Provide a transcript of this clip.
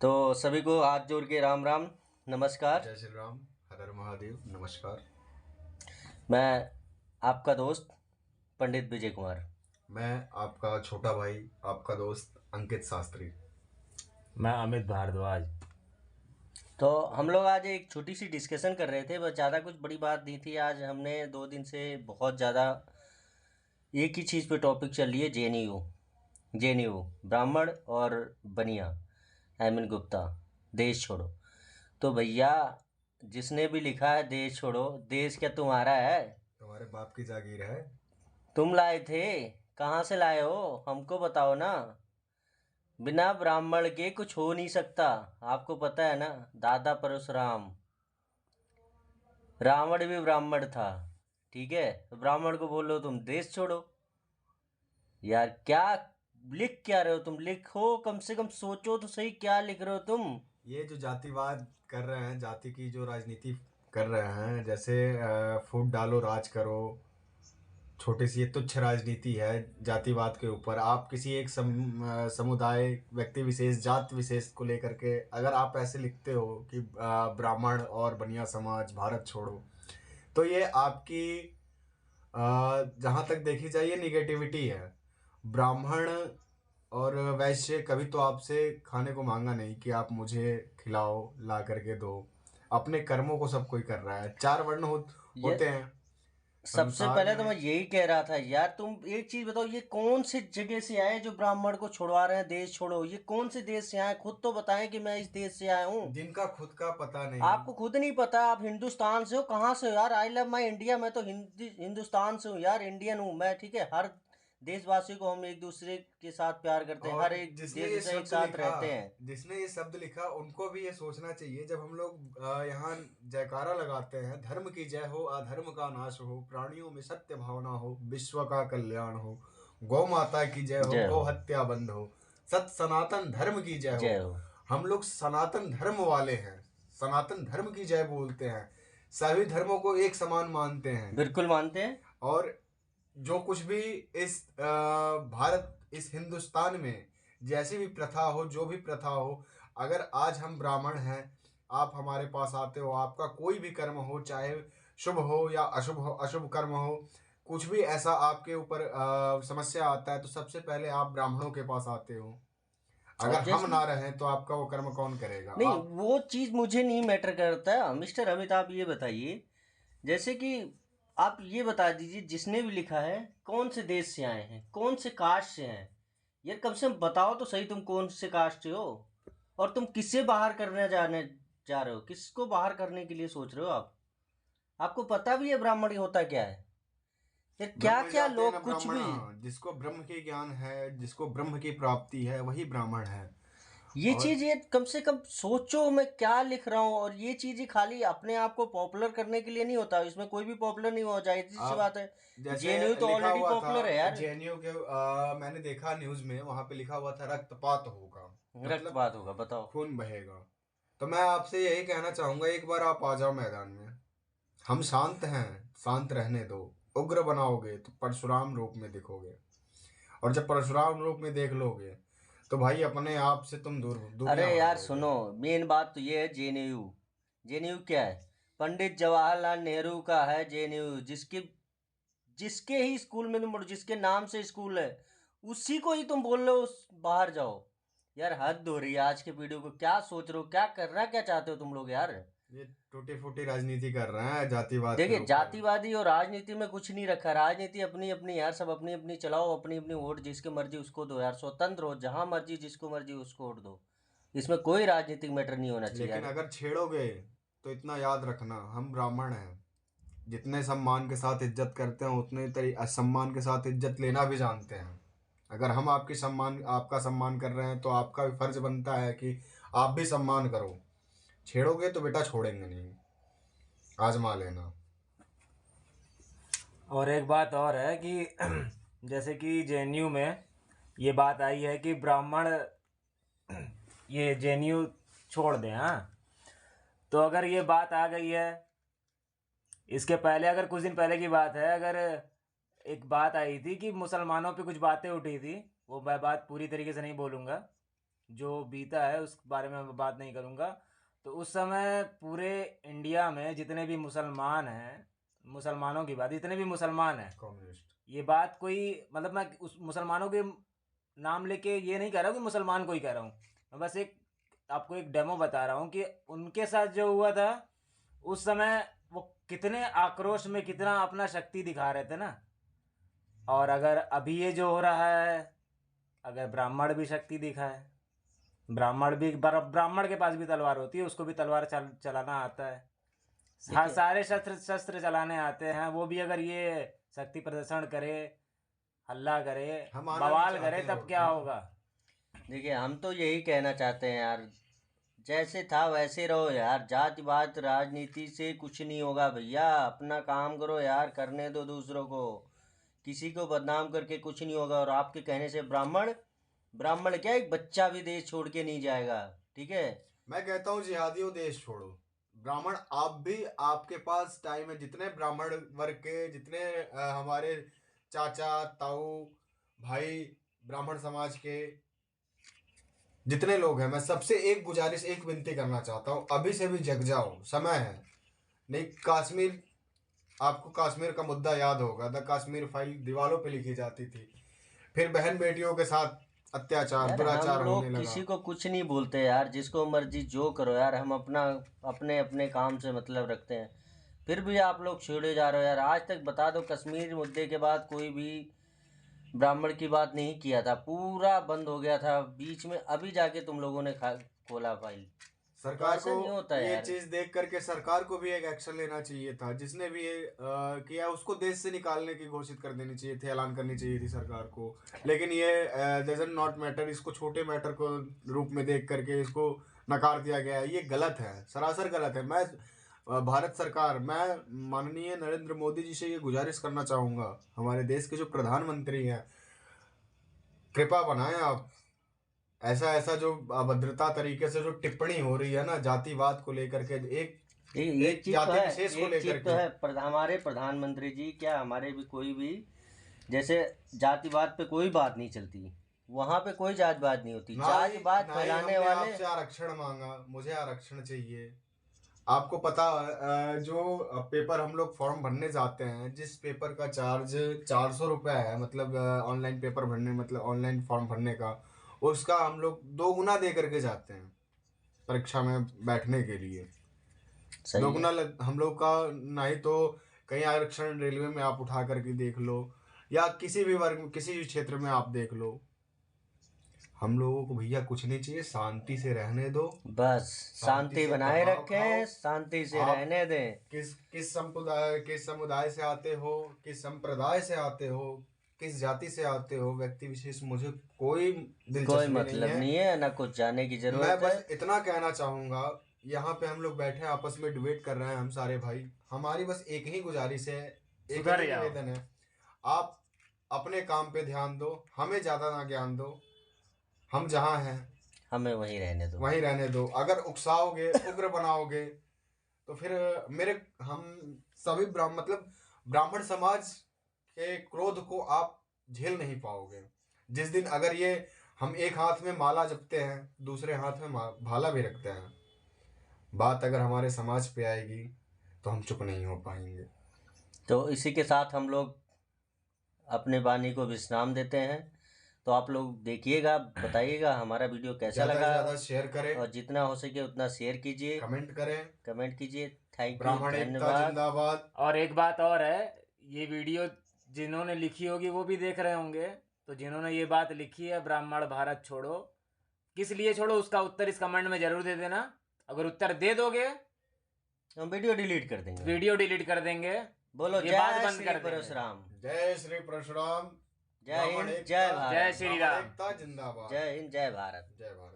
तो सभी को हाथ जोड़ के राम राम नमस्कार। जय श्री राम। हर हर महादेव। नमस्कार। मैं आपका दोस्त पंडित विजय कुमार। मैं आपका छोटा भाई, आपका दोस्त अंकित शास्त्री। मैं अमित भारद्वाज। तो हम लोग आज एक छोटी सी डिस्कशन कर रहे थे, बस ज़्यादा कुछ बड़ी बात नहीं थी। आज हमने 2 दिन से बहुत ज़्यादा एक ही चीज़ पे टॉपिक चल रही है, जेएनयू ब्राह्मण और बनिया एमएन गुप्ता देश छोड़ो। तो भैया, जिसने भी लिखा है देश छोड़ो, देश क्या तुम्हारा है? तुम्हारे बाप की जागीर है। तुम लाए थे? कहाँ से लाए हो? हमको बताओ ना। बिना ब्राह्मण के कुछ हो नहीं सकता। आपको पता है ना, दादा परशुराम, रावण भी ब्राह्मण था। ठीक है, तो ब्राह्मण को बोलो तुम देश छोड़ो। यार क्या लिख क्या रहे हो तुम? लिखो, कम से कम सोचो तो सही, क्या लिख रहे हो तुम? ये जो जातिवाद कर रहे हैं, जाति की जो राजनीति कर रहे हैं, जैसे फूट डालो राज करो, छोटी सी ये तुच्छ राजनीति है जातिवाद के ऊपर। आप किसी एक समुदाय, व्यक्ति विशेष, जात विशेष को लेकर के अगर आप ऐसे लिखते हो कि ब्राह्मण और बनिया समाज भारत छोड़ो, तो ये आपकी जहाँ तक देखी जाए ये निगेटिविटी है। ब्राह्मण और वैश्य कभी तो आपसे खाने को मांगा नहीं कि आप मुझे खिलाओ, ला करके दो। अपने कर्मों को सब कोई कर रहा है। चार वर्ण ये होते हैं सबसे संसार पहले तो मैं में। यही कह रहा था यार, तुम एक चीज बताओ, ये कौन से जगह से आए जो ब्राह्मण को छुड़वा रहे हैं देश छोड़ो? ये कौन से देश से आए? खुद तो बताएं कि मैं इस देश से आया हूँ। जिनका खुद का पता नहीं। आपको खुद नहीं पता आप हिंदुस्तान से हो? कहाँ से हो यार? I love my India. मैं तो हिंदुस्तान से हूँ यार, इंडियन हूँ मैं। ठीक है, हर देशवासी को हम एक दूसरे के साथ प्यार करते हैं, हर और एक देश से एक साथ रहते हैं। जिसने ये शब्द लिखा उनको भी ये सोचना चाहिए, जब हम लोग यहाँ जयकारा लगाते हैं, धर्म की जय हो, अधर्म का नाश हो, प्राणियों में सत्य भावना हो, विश्व का कल्याण हो, गौ माता की जय हो, जय गौ हो। हत्या बंद हो, सत सनातन धर्म की जय हो। जय हो। हम लोग सनातन धर्म वाले हैं, सनातन धर्म की जय बोलते हैं, सभी धर्मों को एक समान मानते हैं। बिल्कुल मानते हैं। और जो कुछ भी इस भारत, इस हिंदुस्तान में जैसी भी प्रथा हो, जो भी प्रथा हो, अगर आज हम ब्राह्मण हैं, आप हमारे पास आते हो, आपका कोई भी कर्म हो, चाहे शुभ हो या अशुभ कर्म हो, कुछ भी ऐसा आपके ऊपर समस्या आता है, तो सबसे पहले आप ब्राह्मणों के पास आते हो। अगर हम ऑब्वियसली। ना रहें तो आपका वो कर्म कौन करेगा? नहीं, आप वो चीज़ मुझे नहीं मैटर करता है मिस्टर अमित। आप ये बताइए, जैसे कि आप ये बता दीजिए, जिसने भी लिखा है कौन से देश से आए हैं, कौन से कास्ट से हैं? यार कम से कम बताओ तो सही, तुम कौन से कास्ट से हो? और तुम किससे बाहर करने जाने जा रहे हो? किसको बाहर करने के लिए सोच रहे हो आप? आपको पता भी है ब्राह्मण होता क्या है? यार क्या ब्रह्म क्या जाते हैं न लोग कुछ ब्राह्मण। भी। जिसको ब्रह्म की ज्ञान है, जिसको ब्रह्म की प्राप्ति है, वही ब्राह्मण है। ये और चीज, ये कम से कम सोचो मैं क्या लिख रहा हूँ। और ये चीज ही खाली अपने आप को पॉपुलर करने के लिए नहीं होता, इसमें कोई भी पॉपुलर नहीं हो जाए, सी आप बात है। जैसे जेएनयू तो लिखा ऑलरेडी हुआ था पॉपुलर है यार। जेएनयू के, मैंने देखा न्यूज में, वहां पे लिखा हुआ था रक्तपात होगा, मतलब रक्तपात होगा, बताओ। खून बहेगा। तो मैं आपसे यही कहना चाहूंगा, एक बार आप आ जाओ मैदान में। हम शांत हैं, शांत रहने दो। उग्र बनाओगे तो परशुराम रूप में दिखोगे, और जब परशुराम रूप में देख लोगे तो भाई अपने आप से तुम अरे दूरियां बढ़ा यार लोगे। सुनो, मेन बात तो ये है, जेएनयू। जेएनयू क्या है? पंडित जवाहरलाल नेहरू का है जेएनयू। जिसके जिसके ही स्कूल में तुम पढ़ो, जिसके नाम से स्कूल है, उसी को ही तुम बोल रहे हो बाहर जाओ। यार हद हो रही है आज के पीढ़ी को। क्या सोच रहे हो? क्या करना क्या चाहते हो तुम लोग यार? ये टूटी फूटी राजनीति कर रहे हैं जातिवाद के देखिए, ऊपर। जातिवादी और राजनीति में कुछ नहीं रखा। राजनीति अपनी अपनी यार, सब अपनी अपनी चलाओ, अपनी अपनी वोट जिसके मर्जी उसको दो यार। स्वतंत्र हो, जहां मर्जी जिसको मर्जी उसको वोट दो। इसमें कोई राजनीतिक मैटर नहीं होना चाहिए लेकिन यार। अगर छेड़ोगे तो इतना याद रखना, हम ब्राह्मण हैं, जितने सम्मान के साथ इज्जत करते हैं उतने असम्मान के साथ इज्जत लेना भी जानते हैं। अगर हम आपका सम्मान कर रहे हैं, तो आपका भी फर्ज बनता है कि आप भी सम्मान करो। छेड़ोगे तो बेटा छोड़ेंगे नहीं, आजमा लेना। और एक बात और है कि जैसे कि जेएनयू में ये बात आई है कि ब्राह्मण ये जेएनयू छोड़ दें। हाँ, तो अगर ये बात आ गई है, इसके पहले अगर कुछ दिन पहले की बात है, अगर एक बात आई थी कि मुसलमानों पे कुछ बातें उठी थी, वो मैं बात पूरी तरीके से नहीं बोलूँगा, जो बीता है उस बारे में मैं बात नहीं करूँगा। तो उस समय पूरे इंडिया में जितने भी मुसलमान हैं, मुसलमानों की बात, जितने भी मुसलमान हैं, कम्युनिस्ट। ये बात कोई मतलब मैं उस मुसलमानों के नाम लेके ये नहीं कह रहा हूँ कि मुसलमान को ही कह रहा हूँ, मैं बस एक आपको एक डेमो बता रहा हूँ कि उनके साथ जो हुआ था उस समय वो कितने आक्रोश में कितना अपना शक्ति दिखा रहे थे ना। और अगर अभी ये जो हो रहा है, अगर ब्राह्मण भी शक्ति दिखाए, ब्राह्मण के पास भी तलवार होती है, उसको भी तलवार चलाना आता है, देखिए सारे शस्त्र शस्त्र चलाने आते हैं, वो भी अगर ये शक्ति प्रदर्शन करे, हल्ला करे, हम आना नहीं बवाल चाहते करे, हैं तब रोड क्या पे। होगा। देखिए हम तो यही कहना चाहते हैं यार, जैसे था वैसे रहो यार, जातिवाद राजनीति से कुछ नहीं होगा भैया, अपना काम करो यार, करने दो दूसरों को, किसी को बदनाम करके कुछ नहीं होगा। और आपके कहने से ब्राह्मण ब्राह्मण क्या, एक बच्चा भी देश छोड़ के नहीं जाएगा, ठीक है। मैं कहता हूँ जिहादियों देश छोड़ो। ब्राह्मण आप भी, आपके पास टाइम है, जितने ब्राह्मण वर्ग के, जितने हमारे चाचा ताऊ भाई ब्राह्मण समाज के जितने लोग हैं, मैं सबसे एक गुजारिश, एक विनती करना चाहता हूँ, अभी से भी जग जाओ, समय है। नहीं, कश्मीर, आपको कश्मीर का मुद्दा याद होगा, द कश्मीर फाइल दीवारों पे लिखी जाती थी, फिर बहन बेटियों के साथ अत्याचार यार हम दुराचार होने लोग लगा। किसी को कुछ नहीं बोलते यार, जिसको मर्जी जो करो यार, हम अपना अपने अपने काम से मतलब रखते हैं। फिर भी आप लोग छेड़े जा रहे हो यार। आज तक बता दो, कश्मीर मुद्दे के बाद कोई भी ब्राह्मण की बात नहीं किया था, पूरा बंद हो गया था बीच में, अभी जाके तुम लोगों ने खोला फाइल। तो सरकार को ऐसा नहीं होता ये यार। चीज देख करके सरकार को भी एक एक्शन लेना चाहिए था, जिसने भी ये किया उसको देश से निकालने की घोषित कर देनी चाहिए थी, ऐलान करनी चाहिए थी सरकार को। लेकिन ये डजंट नॉट मैटर, इसको छोटे मैटर को रूप में देख करके इसको नकार दिया गया है। ये गलत है, सरासर गलत है। मैं भारत सरकार, मैं माननीय नरेंद्र मोदी जी से ये गुजारिश करना चाहूँगा, हमारे देश के जो प्रधानमंत्री हैं, कृपा बनाएं आप, ऐसा ऐसा जो अभद्रता तरीके से जो टिप्पणी हो रही है ना जातिवाद को लेकर के, एक एक चीज तो जाति है, विशेष को एक लेकर चीज तो के। है, हमारे प्रधानमंत्री जी क्या, हमारे भी कोई भी, जैसे जातिवाद पे कोई बात नहीं चलती, वहां पे कोई जातिवाद नहीं होती, ना ही जातिवाद ना ही फैलाने हमने वाले। आपसे आरक्षण मांगा, मुझे आरक्षण चाहिए। आपको पता जो पेपर हम लोग फॉर्म भरने जाते हैं, जिस पेपर का चार्ज 400 रुपये है, मतलब ऑनलाइन पेपर भरने, मतलब ऑनलाइन फॉर्म भरने का, उसका हम लोग 2 गुना दे करके जाते हैं परीक्षा में बैठने के लिए। सही है। 2 गुना हम लोग का। नहीं तो कहीं आरक्षण रेलवे में आप उठा करके देख लो, या किसी भी वर्ग में, किसी भी क्षेत्र में आप देख लो। हम लोगों को भैया कुछ नहीं चाहिए, शांति से रहने दो, बस शांति शांति से बनाए कमाओ खाओ। रखें, शांति से आप रहने दें। किस समुदाय से आते हो, किस संप्रदाय से आते हो, किस जाति से आते हो, व्यक्ति विशेष मुझे कोई कोई दिलचस्पी नहीं मतलब है। नहीं है, ना कुछ जाने की मैं जरूरत है। बस इतना कहना चाहूंगा, यहाँ पे हम लोग बैठे आपस में डिबेट कर रहे हैं, हम सारे भाई, हमारी बस एक ही गुजारिश है, एक सुधर ही जाओ। निवेदन है, आप अपने काम पे ध्यान दो, हमें ज्यादा ना ज्ञान दो। हम जहाँ हैं हमें वहीं रहने दो। वहीं रहने दो। अगर उकसाओगे, उग्र बनाओगे, तो फिर मेरे हम सभी मतलब ब्राह्मण समाज के क्रोध को आप झेल नहीं पाओगे। जिस दिन अगर ये, हम एक हाथ में माला जपते हैं, दूसरे हाथ में भाला भी रखते हैं, बात अगर हमारे समाज पे आएगी तो हम चुप नहीं हो पाएंगे। तो इसी के साथ हम लोग अपने वाणी को विश्राम देते हैं। तो आप लोग देखिएगा, बताइएगा हमारा वीडियो कैसा ज़्यादा से लगा, ज़्यादा शेयर करें, और जितना हो सके उतना शेयर कीजिए, कमेंट करें। कमेंट कीजिए। थैंक यू, ब्राह्मण एकता धन्यवाद। जिंदाबाद। और एक बात और है, ये वीडियो जिन्होंने लिखी होगी वो भी देख रहे होंगे, तो जिन्होंने ये बात लिखी है ब्राह्मण भारत छोड़ो, किस लिए छोड़ो उसका उत्तर इस कमेंट में जरूर दे देना। अगर उत्तर दे दोगे हम वीडियो डिलीट कर देंगे। वीडियो डिलीट कर देंगे, बोलो ये बात जय बंद श्री कर देंगे। परशुराम। जय श्री परशुराम। जय हिंद, जय जय भारत। श्री ब्राह्मण राम। एकता जिंदाबाद। जय हिंद, जय भारत। जय भारत।